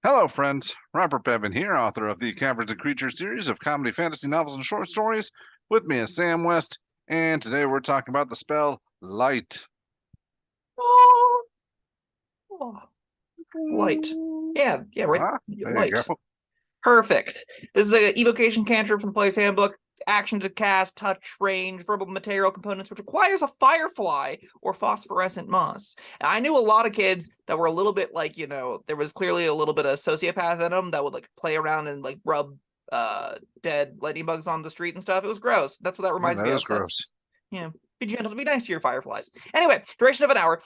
Hello, friends. Robert Bevan here, author of the Caverns Creatures series of comedy, fantasy novels, and short stories. With me is Sam West, and today we're talking about the spell Light. Oh, oh, light. Yeah, right. There you Light. go. Perfect. This is an evocation cantrip from the player's handbook. Action to cast, touch, range, verbal material components, which requires a firefly or phosphorescent moss. And I knew a lot of kids that were a little bit like, there was clearly a little bit of sociopath in them that would like play around and like rub dead lightning bugs on the street and stuff. It was gross. That's what that Yeah, reminds me that is of. So gross. that's be gentle, be nice to your fireflies. Anyway, duration of an hour.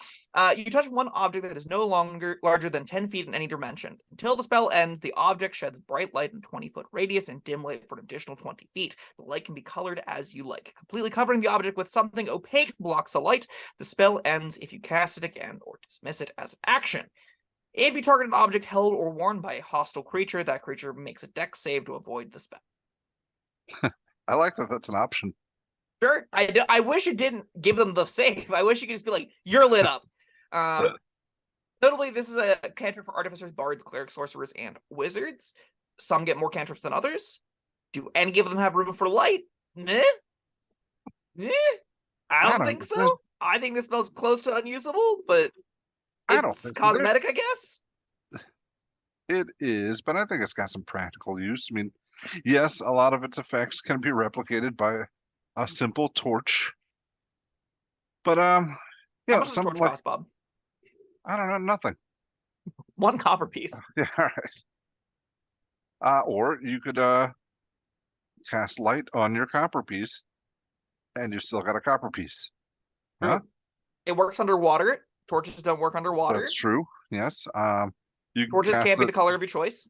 You touch one object that is no longer larger than 10 feet in any dimension. Until the spell ends, the object sheds bright light in a 20-foot radius and dim light for an additional 20 feet. The light can be colored as you like. Completely covering the object with something opaque blocks the light. The spell ends if you cast it again or dismiss it as an action. If you target an object held or worn by a hostile creature, that creature makes a dex save to avoid the spell. I like that that's an option. Sure, I wish it didn't give them the save. I wish you could just be like, you're lit up. Notably, this is a cantrip for artificers, bards, clerics, sorcerers, and wizards. Some get more cantrips than others. Do any of them have room for light? Meh? Meh? I I don't don't. think so. I think this spell's close to unusable, but I don't it's think so. cosmetic, I guess. It is, but I think it's got some practical use. I mean, yes, a lot of its effects can be replicated by a simple torch, but How yeah, much does a some torch like cost, Bob? I don't know, nothing. One copper piece. Yeah, all right. Or you could cast light on your copper piece, and you still got a copper piece. Huh? True. It works underwater. Torches don't work That's underwater. true. Yes. You can Torches cast can't be it the color of your choice.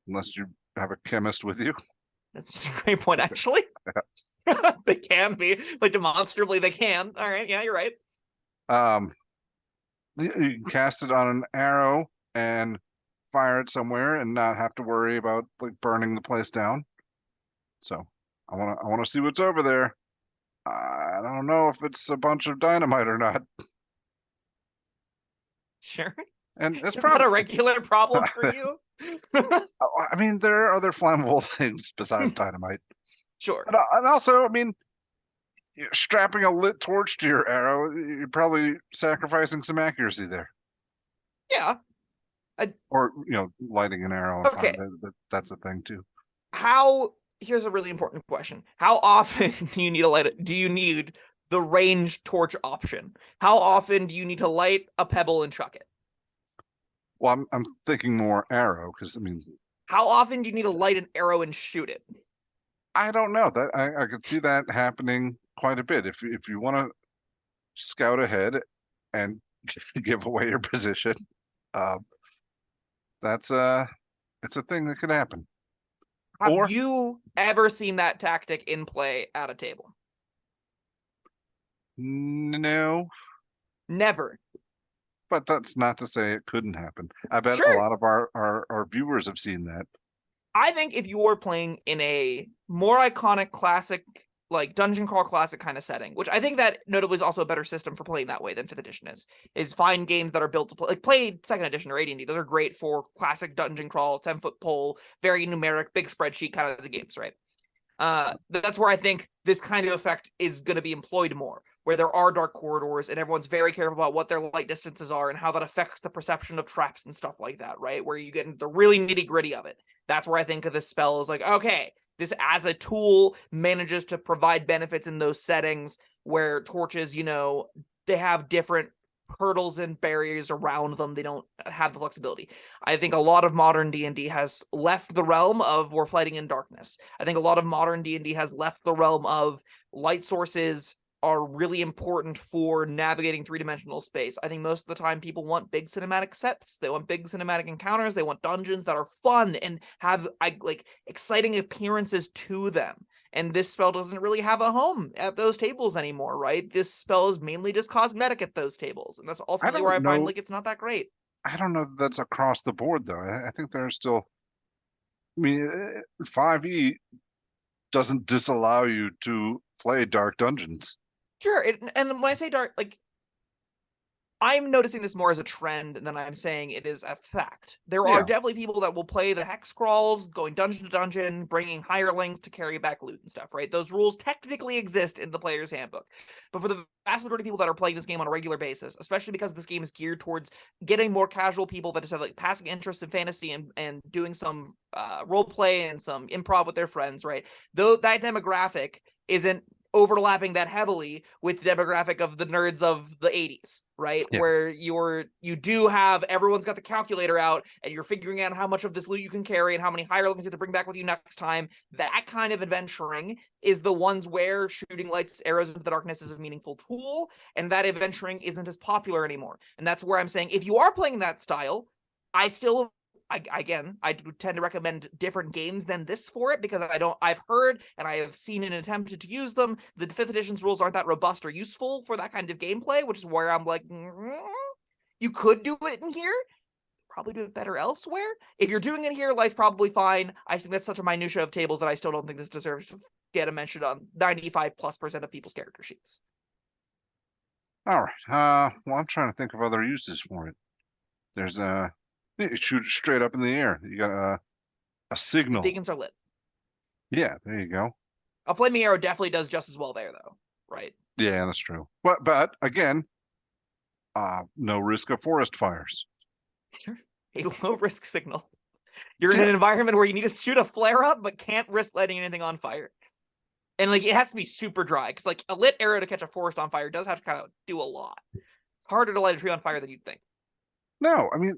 unless you have a chemist with you. That's just a great point, actually. They can be. Like, demonstrably, they can. All right, yeah, you're right. Um, you can cast it on an arrow and fire it somewhere and not have to worry about like burning the place down. So I wanna see what's over there. I don't know if it's a bunch of dynamite or not, Sure. and it's Is that probably. a regular problem for you? I mean, there are other flammable things besides dynamite, Sure. and also, I mean, you're strapping a lit torch to your arrow, you're probably sacrificing some accuracy there. Yeah. Or, lighting an arrow on fire. Okay. That's a thing too. Here's a really important question. How often do you need to light it? Do you need the range torch option? How often do you need to light a pebble and chuck it? Well, I'm thinking more arrow because I mean, How often do you need to light an arrow and shoot it? I don't know that I could see that happening quite a bit. If you want to scout ahead and give away your position, uh, that's it's a thing that could happen. Have Or you ever seen that tactic in play at a table? no, Never. but that's not to say it couldn't happen. I bet a Sure. lot of our viewers have seen that. I think if you're playing in a more iconic classic, like dungeon crawl classic kind of setting, which I think that notably is also a better system for playing that way than 5th edition is find games that are built to play, like play 2nd edition or AD&D. Those are great for classic dungeon crawls, 10-foot pole, very numeric, big spreadsheet kind of the games, right? That's where I think this kind of effect is going to be employed more, where there are dark corridors and everyone's very careful about what their light distances are and how that affects the perception of traps and stuff like that, right? Where you get into the really nitty gritty of it. That's where I think of this spell is like, okay, this as a tool manages to provide benefits in those settings where torches, they have different hurdles and barriers around them. They don't have the flexibility. I think a lot of modern D&D has left the realm of we're fighting in darkness. I think a lot of modern D&D has left the realm of light sources are really important for navigating three-dimensional space. I think most of the time people want big cinematic sets. They want big cinematic encounters. They want dungeons that are fun and have like exciting appearances to them. And this spell doesn't really have a home at those tables anymore, right? This spell is mainly just cosmetic at those tables. And that's I ultimately where don't I find know. like it's not that great. I don't know that that's across the board though. I think there's still. I mean, 5e doesn't disallow you to play dark dungeons. Sure. And when I say dark, like I'm noticing this more as a trend than I'm saying it is a fact. There Yeah. are definitely people that will play the hex crawls, going dungeon to dungeon, bringing hirelings to carry back loot and stuff, right? Those rules technically exist in the player's handbook. But for the vast majority of people that are playing this game on a regular basis, especially because this game is geared towards getting more casual people that just have like passing interest in fantasy and doing some role play and some improv with their friends, right? Though that demographic isn't overlapping that heavily with the demographic of the nerds of the 80s, right? Yeah. Where you do have everyone's got the calculator out and you're figuring out how much of this loot you can carry and how many hirelings you have to bring back with you next time. That kind of adventuring is the ones where shooting lights, arrows into the darkness is a meaningful tool, and that adventuring isn't as popular anymore. And that's where I'm saying if you are playing that style, I do tend to recommend different games than this for it because I've heard and I have seen and attempted to use them. The 5th edition's rules aren't that robust or useful for that kind of gameplay, which is where I'm like, you could do it in here. Probably do it better elsewhere. If you're doing it here, life's probably fine. I think that's such a minutia of tables that I still don't think this deserves to get a mention on 95+% of people's character sheets. All right. Well, I'm trying to think of other uses for it. There's you shoot it straight up in the air. You got a signal. Beacons are lit. Yeah, there you go. A flaming arrow definitely does just as well there, though, right? Yeah, that's true. But again, no risk of forest fires. Sure. A low risk signal. You're in an environment where you need to shoot a flare up, but can't risk lighting anything on fire. And like it has to be super dry because like a lit arrow to catch a forest on fire does have to kind of do a lot. It's harder to light a tree on fire than you'd think. No, I mean,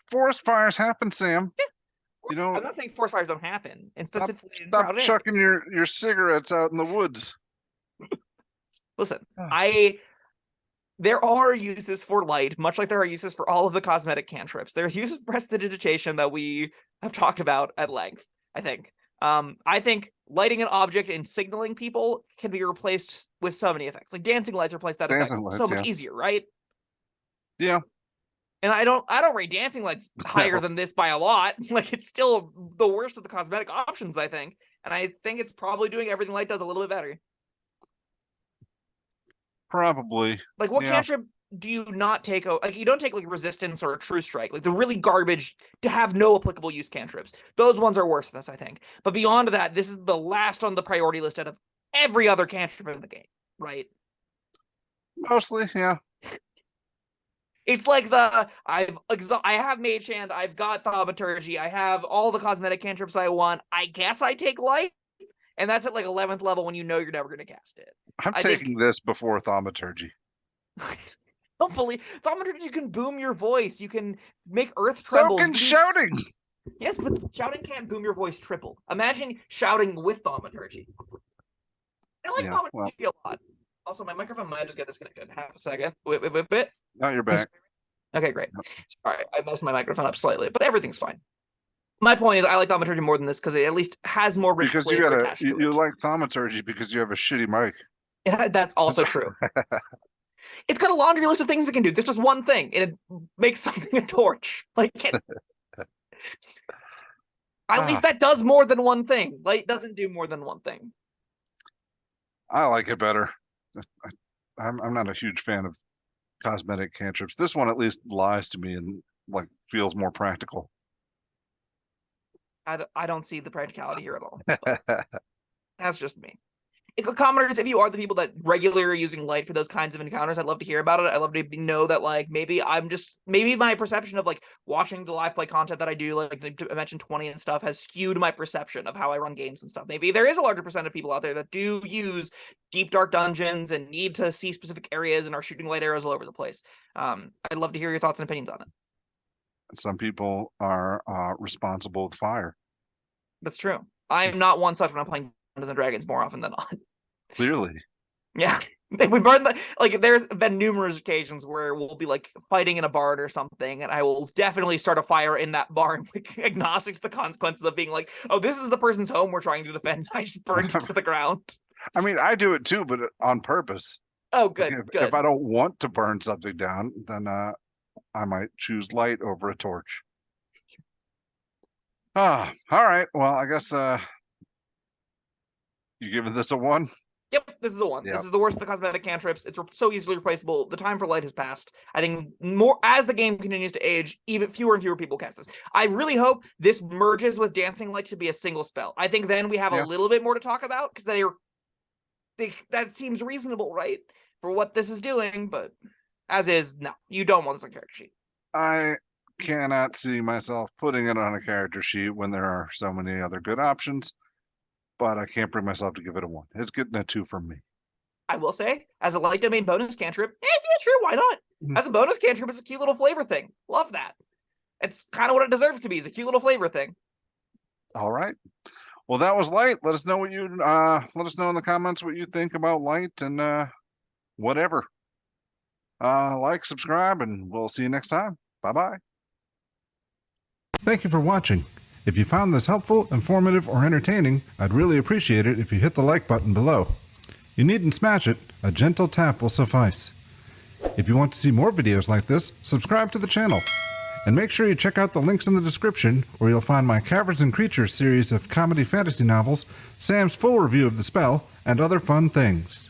forest fires happen, Sam. Yeah. You know, I'm not saying forest fires don't happen, and specifically stop chucking your cigarettes out in the woods. Listen, there are uses for light, much like there are uses for all of the cosmetic cantrips. There's uses for prestidigitation that we have talked about at length, I think. I think lighting an object and signaling people can be replaced with so many effects. Like dancing lights replace that effect so much easier, right? Yeah. And I don't rate dancing lights higher than this by a lot. Like it's still the worst of the cosmetic options, I think. And I think it's probably doing everything light does a little bit better. Probably. Like what cantrip do you not take? Like you don't take like resistance or a true strike, like the really garbage to have no applicable use cantrips. Those ones are worse than this, I think. But beyond that, this is the last on the priority list out of every other cantrip in the game, right? Mostly, yeah. It's like I have Mage Hand, I've got Thaumaturgy, I have all the cosmetic cantrips I want. I guess I take Light, and that's at like 11th level when you know you're never going to cast it. I'm taking this before Thaumaturgy. Don't believe Thaumaturgy. You can boom your voice. You can make earth tremble. So can shouting. Yes, but shouting can't boom your voice triple. Imagine shouting with Thaumaturgy. I like Thaumaturgy a lot. Also, my microphone might just get disconnected. Half a second. Wait. Now you're back. Okay, great. Sorry, I messed my microphone up slightly, but everything's fine. My point is, I like Thaumaturgy more than this because it at least has more rich flavor attached to it. You like Thaumaturgy because you have a shitty mic. That's also true. It's got a laundry list of things it can do. There's just one thing, and it makes something a torch. Like, at least that does more than one thing. Light doesn't do more than one thing. I like it better. I'm not a huge fan of cosmetic cantrips. This one at least lies to me and like feels more practical. I don't see the practicality here at all. That's just me. Commenters, if you are the people that regularly are using light for those kinds of encounters, I'd love to hear about it. I'd love to know that, like, maybe my perception of like watching the live play content that I do, like I mentioned 20 and stuff, has skewed my perception of how I run games and stuff. Maybe there is a larger percent of people out there that do use deep dark dungeons and need to see specific areas and are shooting light arrows all over the place. I'd love to hear your thoughts and opinions on it. Some people are responsible with fire. That's true. I'm not one such when I'm playing Dungeons and Dragons more often than not. Clearly. Yeah. We burn there's been numerous occasions where we'll be like fighting in a barn or something, and I will definitely start a fire in that barn, like agnostic to the consequences of being like, oh, this is the person's home we're trying to defend. I just burned it to the ground. I mean, I do it too, but on purpose. Oh, good. If I don't want to burn something down, then I might choose light over a torch. All right. Well, I guess you giving this a 1? Yep, this is the one. Yep. This is the worst of the cosmetic cantrips. It's so easily replaceable. The time for light has passed. I think more as the game continues to age, even fewer and fewer people cast this. I really hope this merges with Dancing Light to be a single spell. I think then we have a little bit more to talk about because that seems reasonable, right, for what this is doing. But as is, no, you don't want this on character sheet. I cannot see myself putting it on a character sheet when there are so many other good options. But I can't bring myself to give it a 1. It's getting a 2 from me. I will say, as a light domain bonus cantrip, yeah, sure, why not? As a bonus cantrip, it's a cute little flavor thing. Love that. It's kind of what it deserves to be. It's a cute little flavor thing. All right. Well, that was light. Let us know what you let us know in the comments what you think about light and whatever. Like, subscribe, and we'll see you next time. Bye-bye. Thank you for watching. If you found this helpful, informative, or entertaining, I'd really appreciate it if you hit the like button below. You needn't smash it, a gentle tap will suffice. If you want to see more videos like this, subscribe to the channel. And make sure you check out the links in the description, where you'll find my Caverns Creatures series of comedy fantasy novels, Sam's full review of the spell, and other fun things.